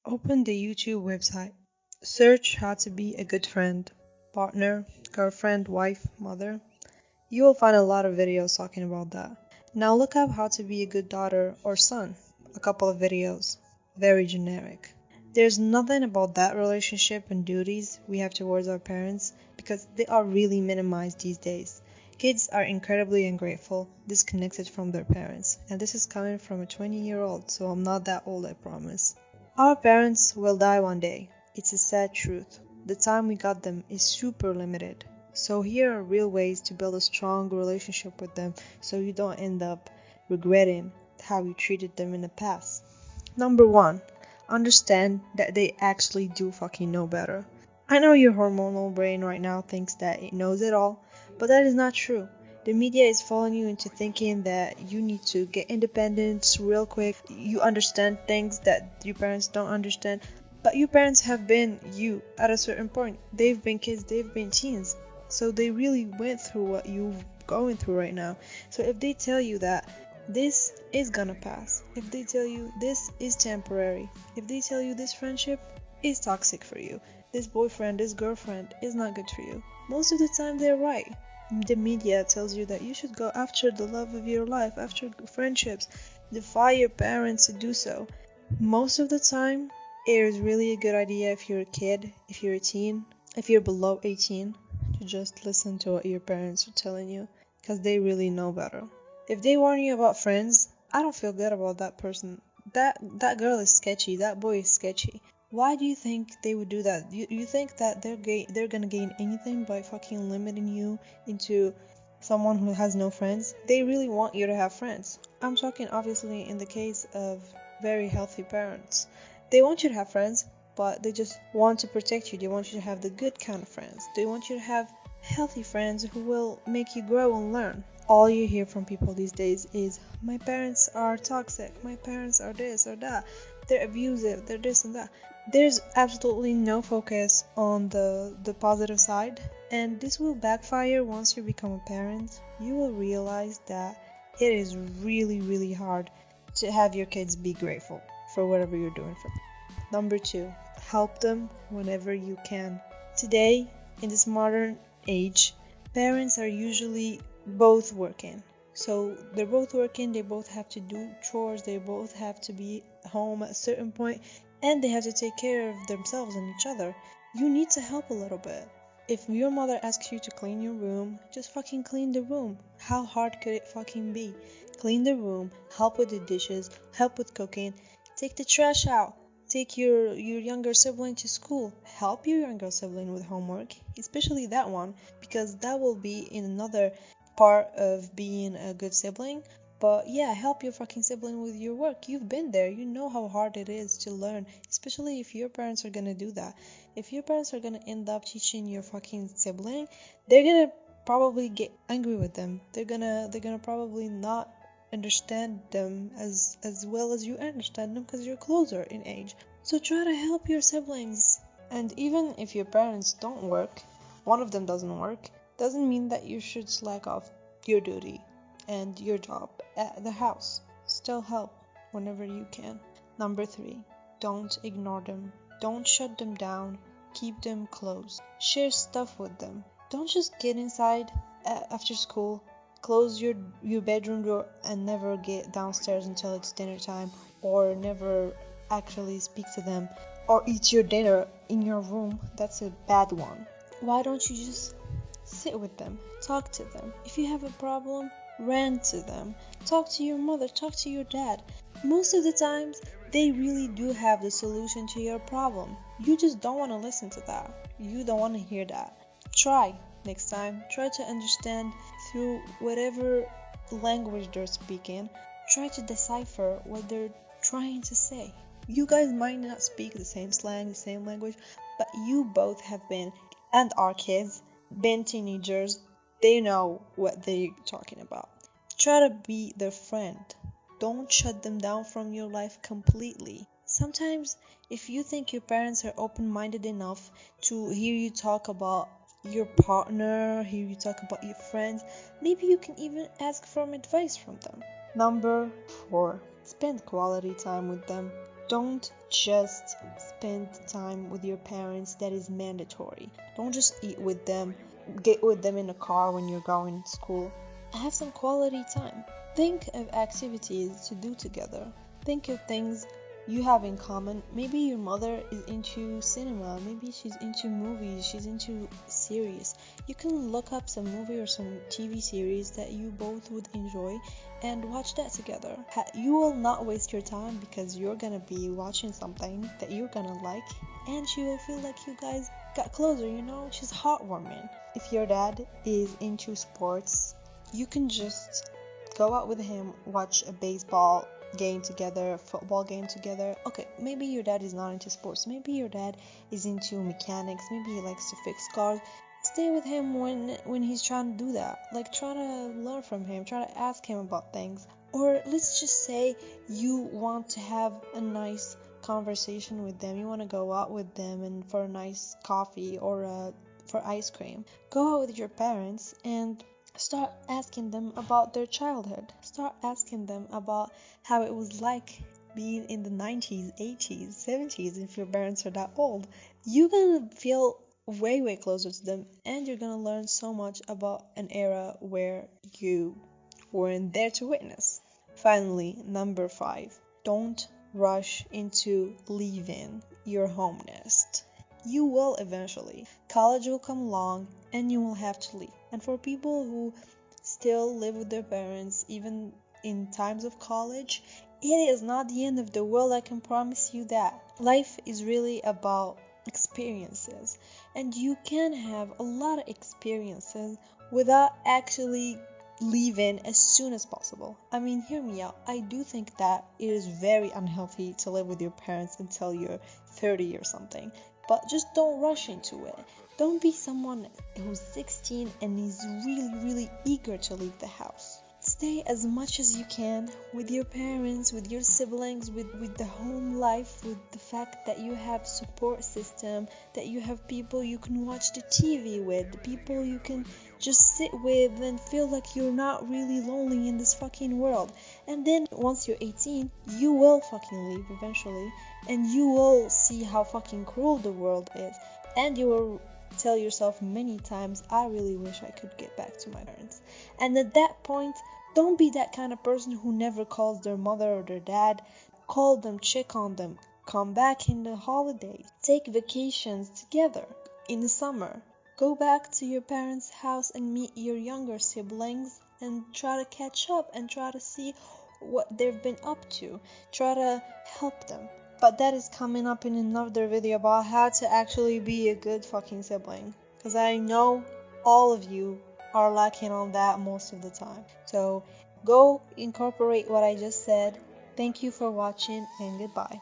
Open the YouTube website. Search how to be a good friend, partner, girlfriend, wife, mother. You will find a lot of videos talking about that. Now look up how to be a good daughter or son. A couple of videos. Very generic. There's nothing about that relationship and duties we have towards our parents because they are really minimized these days. Kids are incredibly ungrateful, disconnected from their parents, and this is coming from a 20-year-old, so I'm not that old, I promise. Our parents will die one day. It's a sad truth. The time we got them is super limited. So here are real ways to build a strong relationship with them so you don't end up regretting how you treated them in the past. Number one, understand that they actually do fucking know better. I know your hormonal brain right now thinks that it knows it all, but that is not true. The media is fooling you into thinking that you need to get independence real quick. You understand things that your parents don't understand. But your parents have been you at a certain point. They've been kids, they've been teens. So they really went through what you're going through right now. So if they tell you that this is gonna pass, if they tell you this is temporary, if they tell you this friendship is toxic for you, this boyfriend, this girlfriend is not good for you, most of the time they're right. The media tells you that you should go after the love of your life, after friendships, defy your parents to do so. Most of the time, it is really a good idea if you're a kid, if you're a teen, if you're below 18, to just listen to what your parents are telling you, because they really know better. If they warn you about friends, I don't feel good about that person. That girl is sketchy, that boy is sketchy. Why do you think they would do that? You think that they're gonna gain anything by fucking limiting you into someone who has no friends? They really want you to have friends. I'm talking obviously in the case of very healthy parents. They want you to have friends, but they just want to protect you. They want you to have the good kind of friends. They want you to have healthy friends who will make you grow and learn. All you hear from people these days is, my parents are toxic, my parents are this or that, they're abusive, they're this and that. There's absolutely no focus on the positive side, and this will backfire once you become a parent. You will realize that it is really, really hard to have your kids be grateful for whatever you're doing for them. Number two, help them whenever you can. Today, in this modern age, parents are usually both working. So they're both working, they both have to do chores, they both have to be home at a certain point, and they have to take care of themselves and each other. You need to help a little bit. If your mother asks you to clean your room, just fucking clean the room. How hard could it fucking be? Clean the room, help with the dishes, help with cooking, take the trash out, take your younger sibling to school, help your younger sibling with homework, especially that one, because that will be in another part of being a good sibling. But yeah, help your fucking sibling with your work. You've been there. You know how hard it is to learn, especially if your parents are gonna do that. If your parents are gonna end up teaching your fucking sibling, they're gonna probably get angry with them. They're gonna probably not understand them as well as you understand them because you're closer in age. So try to help your siblings. And even if your parents don't work, one of them doesn't work, doesn't mean that you should slack off your duty and your job at the house. Still help whenever you can. Number three, don't ignore them. Don't shut them down. Keep them close. Share stuff with them. Don't just get inside after school, close your bedroom door, and never get downstairs until it's dinner time, or never actually speak to them, or eat your dinner in your room. That's a bad one. Why don't you just sit with them, talk to them? If you have a problem, rant to them. Talk to your mother, talk to your dad. Most of the times, they really do have the solution to your problem. You just don't want to listen to that. You don't want to hear that. Try next time. Try to understand through whatever language they're speaking. Try to decipher what they're trying to say. You guys might not speak the same slang, the same language, but you both have been, and are kids, been teenagers. They know what they're talking about. Try to be their friend. Don't shut them down from your life completely. Sometimes, if you think your parents are open-minded enough to hear you talk about your partner, hear you talk about your friends, maybe you can even ask for advice from them. Number four, spend quality time with them. Don't just spend time with your parents that is mandatory. Don't just eat with them, get with them in a car when you're going to school. Have some quality time. Think of activities to do together. Think of things you have in common. Maybe your mother is into cinema, maybe she's into movies, she's into series. You can look up some movie or some TV series that you both would enjoy and watch that together. You will not waste your time because you're gonna be watching something that you're gonna like, and she will feel like you guys got closer, She's heartwarming. If your dad is into sports, you can just go out with him, watch a baseball game together, football game together. Okay, maybe your dad is not into sports. Maybe your dad is into mechanics. Maybe he likes to fix cars. Stay with him when he's trying to do that. Like, try to learn from him. Try to ask him about things. Or let's just say you want to have a nice conversation with them. You want to go out with them and for a nice coffee or for ice cream. Go out with your parents and start asking them about their childhood. Start asking them about how it was like being in the 90s, 80s, 70s if your parents are that old. You're gonna feel way closer to them, and you're gonna learn so much about an era where you weren't there to witness. Finally, number 5. Don't rush into leaving your home nest. You will eventually. College will come along and you will have to leave. And for people who still live with their parents, even in times of college, it is not the end of the world, I can promise you that. Life is really about experiences, and you can have a lot of experiences without actually leaving as soon as possible. I mean, hear me out. I do think that it is very unhealthy to live with your parents until you're 30 or something, but just don't rush into it. Don't be someone who's 16 and is really eager to leave the house. Stay as much as you can with your parents, with your siblings, with the home life, with the fact that you have support system, that you have people you can watch the TV with, people you can just sit with and feel like you're not really lonely in this fucking world. And then once you're 18, you will fucking leave eventually, and you will see how fucking cruel the world is, and you will tell yourself many times, I really wish I could get back to my parents. And at that point, don't be that kind of person who never calls their mother or their dad. Call them, check on them, come back in the holidays, take vacations together in the summer. Go back to your parents' house and meet your younger siblings and try to catch up and try to see what they've been up to. Try to help them. But that is coming up in another video about how to actually be a good fucking sibling. Because I know all of you are lacking on that most of the time. So go incorporate what I just said. Thank you for watching and goodbye.